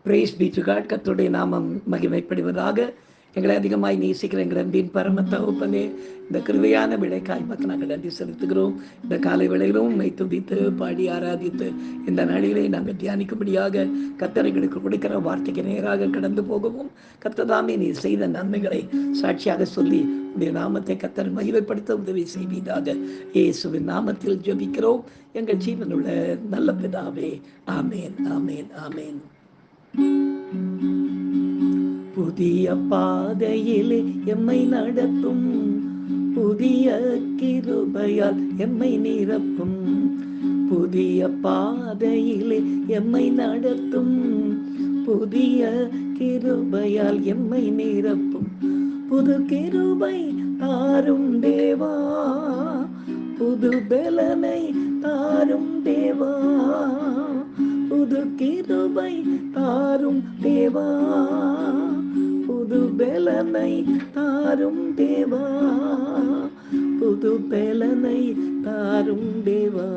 Price B to God. கர்த்தருடைய நாமம் மகிமைப்படுவதாக. எங்களை அதிகமாய் நேசிக்கிற எங்கள் அன்பின் பரம தகப்பனே, இந்த கிருபையான விளைக்காய் மக்கள் நாங்கள் நன்றி செலுத்துகிறோம். இந்த காலை வேளையிலும் உம்மை துதித்து பாடி ஆராதித்து இந்த நாளிலே நாங்கள் தியானிக்கும்படியாக கர்த்தர் எங்களுக்கு கொடுக்கிற வார்த்தைக்கு நேராக கடந்து போகவும், கர்த்ததாமே நீ செய்த நன்மைகளை சாட்சியாக சொல்லி உடைய நாமத்தை கர்த்தர் மகிமைப்படுத்த உதவி செய்வீராக. இயேசுவின் நாமத்தில் ஜெபிக்கிறோம் எங்கள் ஜீவனுள்ள நல்ல பிதாவே. ஆமேன், ஆமேன், ஆமேன். புதிய பாதையிலே எம்மை நடத்தும், புதிய கிருபையால் எம்மை நிரப்பும். புதிய பாதையிலே எம்மை நடத்தும், புதிய கிருபையால் எம்மை நிரப்பும். புது கிருபை தாரும் தேவா, புது பலனை தாரும் தேவா, புது கிருபை தாரும் தேவா, புது பலனை தாரும் தேவா, புது பலனை தாரும் தேவா,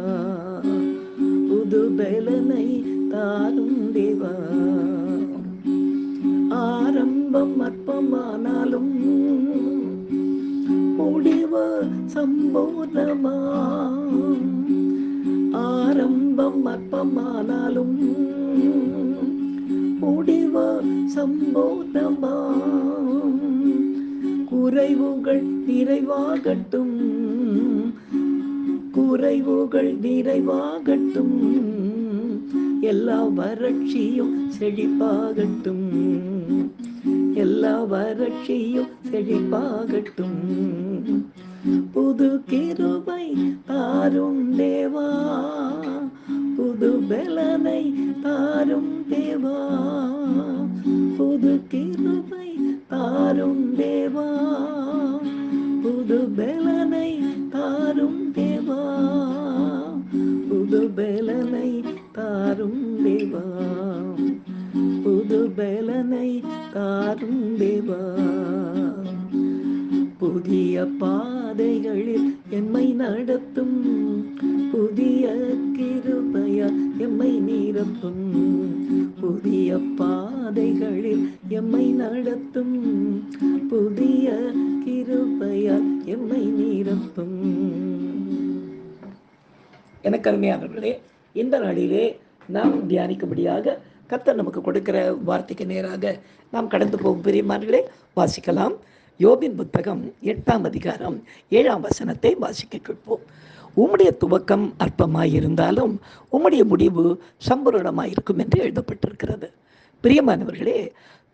புது பலனை தாரும் தேவா. ஆரம்பம் அற்பமானாலும் முடிவு சம்பூர்ணமா, ஆரம்பம் அற்பமானாலும் முடிவு சம்பூர்ணமா. குறைவுகள் நிறைவாகட்டும், குறைவுகள் நிறைவாகட்டும், எல்லா வறட்சியும் செழிப்பாகட்டும், எல்லா வறட்சியும் செழிப்பாகட்டும். புது கிருபை தாரும் தேவா, புது பலனை தாரும் தேவா, புது கிருபை தாரும் தேவா, புது பலனை தாரும் தேவா, புது பலனை தாரும் தேவா, புது பலனை தாரும் தேவா. புதிய பாதைகளில் எம்மை நடத்தும், புதிய கிருபையால் எம்மை நிரப்பும். புதிய பாதைகளில் எம்மை நடத்தும், புதிய கிருபையால் எம்மை நிரப்பும். எனக்கு அருமையானவர்களே, இந்த நாளிலே நாம் தியானிக்கும்படியாக கர்த்தர் நமக்கு கொடுக்கிற வார்த்தைக்கு நேராக நாம் கடந்து போகும் பிரியமானவர்களே, வாசிக்கலாம். யோபின் புத்தகம் 8ஆம் அதிகாரம் 7ஆம் வசனத்தை வாசிக்க கேட்போம். உம்முடைய துவக்கம் அற்பமாயிருந்தாலும் உம்முடைய முடிவு சம்பூரணமாயிருக்கும் என்று எழுதப்பட்டிருக்கிறது. பிரியமானவர்களே,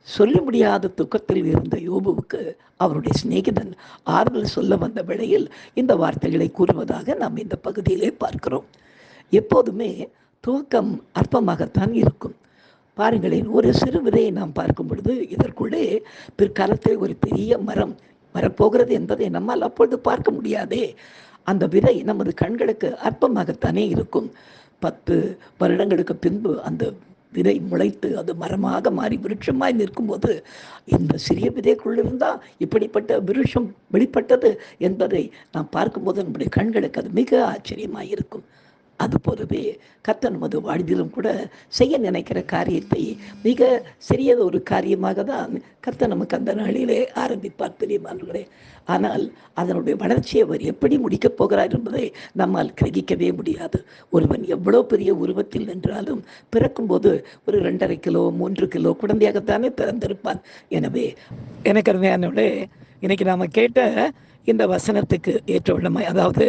சொல்ல முடியாத துக்கத்தில் இருந்த யோபுவுக்கு அவருடைய சிநேகிதன் ஆறுதல் சொல்ல வந்த வேளையில் இந்த வார்த்தைகளை கூறுவதாக நாம் இந்த பகுதியிலே பார்க்கிறோம். எப்போதுமே துவக்கம் அற்பமாகத்தான் இருக்கும். பாருங்களேன், ஒரு சிறு விதையை நாம் பார்க்கும் பொழுது இதற்குள்ளே பிற்காலத்தில் ஒரு பெரிய மரம் வரப்போகிறது என்பதை நம்மால் அப்பொழுது பார்க்க முடியாதே. அந்த விதை நமது கண்களுக்கு அற்பமாகத்தானே இருக்கும். 10 வருடங்களுக்கு பின்பு அந்த விதை முளைத்து அது மரமாக மாறி விருட்சமாய் நிற்கும்போது, இந்த சிறிய விதைக்குள்ளிருந்தா இப்படிப்பட்ட விருட்சம் வெளிப்பட்டது என்பதை நாம் பார்க்கும்போது நம்முடைய கண்களுக்கு அது மிக ஆச்சரியமாக இருக்கும். அதுபோலவே கர்த்தர் நமது வாழ்விலும் கூட செய்ய நினைக்கிற காரியத்தை மிக சிறியது ஒரு காரியமாக தான் கர்த்தர் நமக்கு அந்த நாளிலே ஆரம்பிப்பார் பிரியமானவர்களே. ஆனால் அதனுடைய வளர்ச்சியை அவர் எப்படி முடிக்கப் போகிறார் என்பதை நம்மால் கிரகிக்கவே முடியாது. ஒருவன் எவ்வளோ பெரிய உருவத்தில் நின்றாலும் பிறக்கும்போது ஒரு 2.5 கிலோ 3 கிலோ குழந்தையாகத்தானே பிறந்திருப்பான். எனவே எனக்கு அருமையானவர்களே, இன்னைக்கு நாம் கேட்ட இந்த வசனத்துக்கு ஏற்ற உள்ளமாய், அதாவது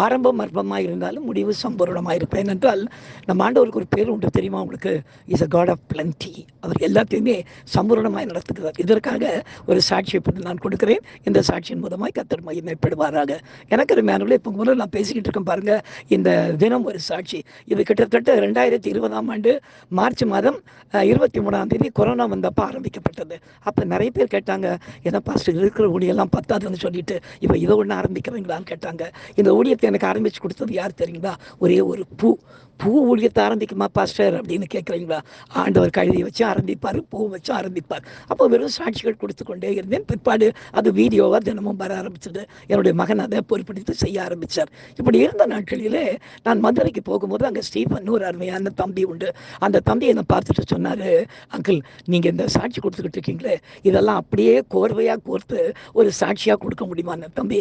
ஆரம்பம் அற்பமாக இருந்தாலும் முடிவு சம்பூர்ணமாக இருப்பேன் என்றால், நம்ம ஆண்டவருக்கு ஒரு பேர் உண்டு தெரியுமா உங்களுக்கு? Is a god of plenty. அவர் எல்லாத்தையுமே சம்பூர்ணமாய் நடத்துகிறார். இதற்காக ஒரு சாட்சியை நான் கொடுக்கிறேன். இந்த சாட்சியின் மூலமாய் கர்த்தர் மகிமைப்படுவாராக. எனக்கு ஒரு மேனுவலே இப்போ முதல்ல நான் பேசிக்கிட்டு இருக்கேன் பாருங்க. இந்த தினம் ஒரு சாட்சி. இது கிட்டத்தட்ட 2020ஆம் ஆண்டு மார்ச் மாதம் 23ஆம் தேதி கொரோனா வந்தப்போ ஆரம்பிக்கப்பட்டது. அப்போ நிறைய பேர் கேட்டாங்க, ஏன்னா பாஸ்டர் இருக்கிற ஊழியெல்லாம் பத்தாதுன்னு சொல்லிட்டு இப்போ இதை ஒன்று ஆரம்பிக்கிறீங்களான்னு கேட்டாங்க. இந்த ஊழியத்தை எனக்கு ஆரம்பித்து கொடுத்தது யார் தெரியுங்களா? ஒரே ஒரு பூ ஊழியத்தை ஆரம்பிக்குமா பாஸ்டர் அப்படின்னு கேட்குறீங்களா? ஆண்டவர் கழுதி வச்சு ஆரம்பிப்பார், பூ வச்சு ஆரம்பிப்பார். அப்போ வெறும் சாட்சிகள் கொடுத்து கொண்டே இருந்தேன். பிற்பாடு அது வீடியோவாக தினமும் வர ஆரம்பிச்சது. என்னுடைய மகன் அதை பொறுப்படுத்தி செய்ய ஆரம்பித்தார். இப்படி இருந்த நாட்களிலே நான் மதுரைக்கு போகும்போது அங்கே ஸ்டீஃபன் ஒரு அருமையான தம்பி உண்டு. அந்த தம்பி என்னை பார்த்துட்டு சொன்னார், அங்கிள் நீங்கள் இந்த சாட்சி கொடுத்துக்கிட்டு இருக்கீங்களே, இதெல்லாம் அப்படியே கோர்வையாக கோர்த்து ஒரு சாட்சியாக கொடுக்க முடியுமான்னு. தம்பி,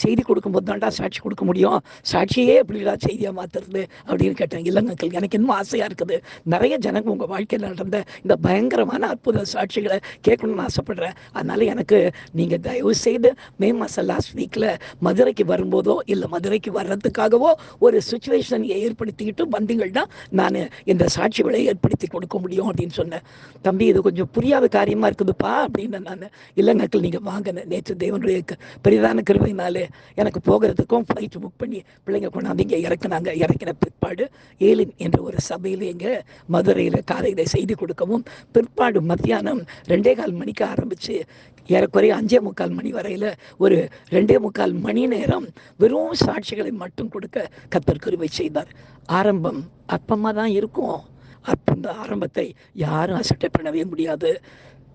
செய்தி கொடுக்கும்போது தான்டா சாட்சி கொடுக்க முடியும், சாட்சியே எப்படிடா செய்தியாக மாற்றுறது அப்படின்னு கேட்டேன். இல்லைங்க அங்கிள், எனக்கு இன்னும் ஆசையாக இருக்குது. நிறைய ஜனங்க உங்கள் வாழ்க்கையில் நடந்த இந்த பயங்கரமான அற்புத சாட்சிகளை கேட்கணும்னு ஆசைப்படுறேன். அதனால் எனக்கு நீங்கள் தயவு செய்து மே மாதம் லாஸ்ட் வீக்கில் மதுரைக்கு வரும்போதோ இல்லை மதுரைக்கு வர்றதுக்காகவோ ஒரு சுச்சுவேஷன் ஏற்படுத்திக்கிட்டு வந்தீங்கன்னா நான் இந்த சாட்சிகளை ஏற்படுத்தி கொடுக்க முடியும் அப்படின்னு சொன்னேன். தம்பி, இது கொஞ்சம் புரியாத காரியமாக இருக்குதுப்பா அப்படின்னு நான். இல்லைங்க அங்கிள், நீங்கள் வாங்கினேன். நேற்று தேவனுடைய பெரிதான கிருபையினாலே எனக்கு போகிறதுக்கும் ஃப்ளைட் புக் பண்ணி பிள்ளைங்க கொண்டாந்து இங்கே இறக்குனாங்க. இறக்கின பிற்பாடு ஏலின் என்ற ஒரு சபையில் எங்கே மதுரையில் காலையில் செய்தி கொடுக்கவும், பிற்பாடு மத்தியானம் 2:15 மணிக்கு ஆரம்பித்து ஏறக்குறைய 5:45 மணி வரையில் ஒரு 2.25 மணி நேரம் வெறும் சாட்சிகளை மட்டும் கொடுக்க கர்த்தர் கிருபை செய்தார். ஆரம்பம் அற்பமாக தான் இருக்கும். அந்த ஆரம்பத்தை யாரும் அசட்டை பண்ணவே முடியாது.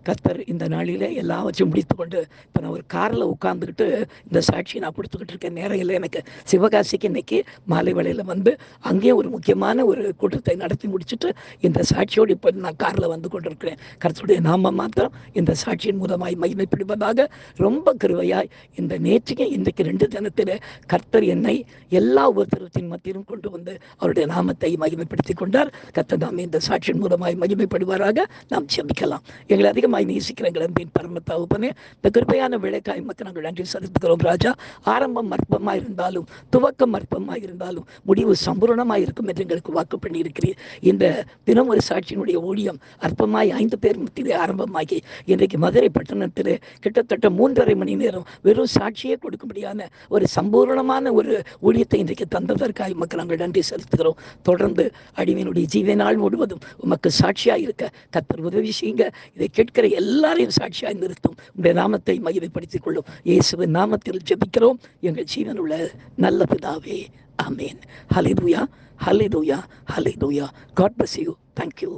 கர்த்தர் இந்த நாளில் எல்லாவற்றையும் முடித்து கொண்டு இப்போ நான் ஒரு காரில் உட்காந்துக்கிட்டு இந்த சாட்சி நான் கொடுத்துக்கிட்டு இருக்கேன். நேரையில் எனக்கு சிவகாசிக்கு இன்னைக்கு மாலை வேளையில் வந்து அங்கேயும் ஒரு முக்கியமான ஒரு கூட்டத்தை நடத்தி முடிச்சுட்டு இந்த சாட்சியோடு இப்போ நான் காரில் வந்து கொண்டிருக்கிறேன். கர்த்தருடைய நாம மாத்திரம் இந்த சாட்சியின் மூலமாய் மகிமைப்படுவதாக. ரொம்ப கிருபையாய் இந்த நேற்றுக்கு இன்றைக்கு 2 தினத்தில் கர்த்தர் என்னை எல்லா உபத்திரவத்தின் மத்தியிலும் கொண்டு வந்து அவருடைய நாமத்தை மகிமைப்படுத்தி கொண்டார். கர்த்தர் நாம இந்த சாட்சியின் மூலமாய் மகிமைப்படுவாராக. நாம் ஜெபிக்கலாம். எங்களை அதிகமாக நேசிக்கிறேன் அன்பின் பரம தகப்பனே, இந்த கிருபையான வேலைக்காய் மக்கள் நாங்கள் நன்றி செலுத்துகிறோம் ராஜா. ஆரம்பம் அற்பமாக இருந்தாலும் துவக்கம் அற்பமாக இருந்தாலும் முடிவு சம்பூர்ணமாக இருக்கும் என்று எங்களுக்கு வாக்கு பண்ணி இருக்கிறீர். இந்த தினம் ஒரு சாட்சியினுடைய ஊழியம் அற்பமாய் 5 பேர் மத்தியிலே ஆரம்பமாகி இன்றைக்கு மதுரை பட்டணத்திலே கிட்டத்தட்ட 3.5 மணி நேரம் வெறும் சாட்சியே கொடுக்கும்படியான ஒரு சம்பூர்ணமான ஒரு ஊழியத்தை இன்றைக்கு தந்ததற்காக மக்கள் நாங்கள் நன்றி செலுத்துகிறோம். தொடர்ந்து அடிமையினுடைய ஜீவனால் முழுவதும் உமக்கு சாட்சியாக இருக்க கர்த்தர் உதவி செய்யுங்க. இதை கேட்கிற எல்லாரையும் சாட்சியாய் நிறுத்தும். உங்களுடைய நாமத்தை மகிமைப்படுத்திக் கொள்ளும். இயேசுவின் நாமத்தில் ஜெபிக்கிறோம் எங்கள் ஜீவனுள்ள நல்ல பிதாவே, ஆமென். ஹல்லேலூயா, ஹல்லேலூயா, ஹல்லேலூயா. God bless you. Thank you.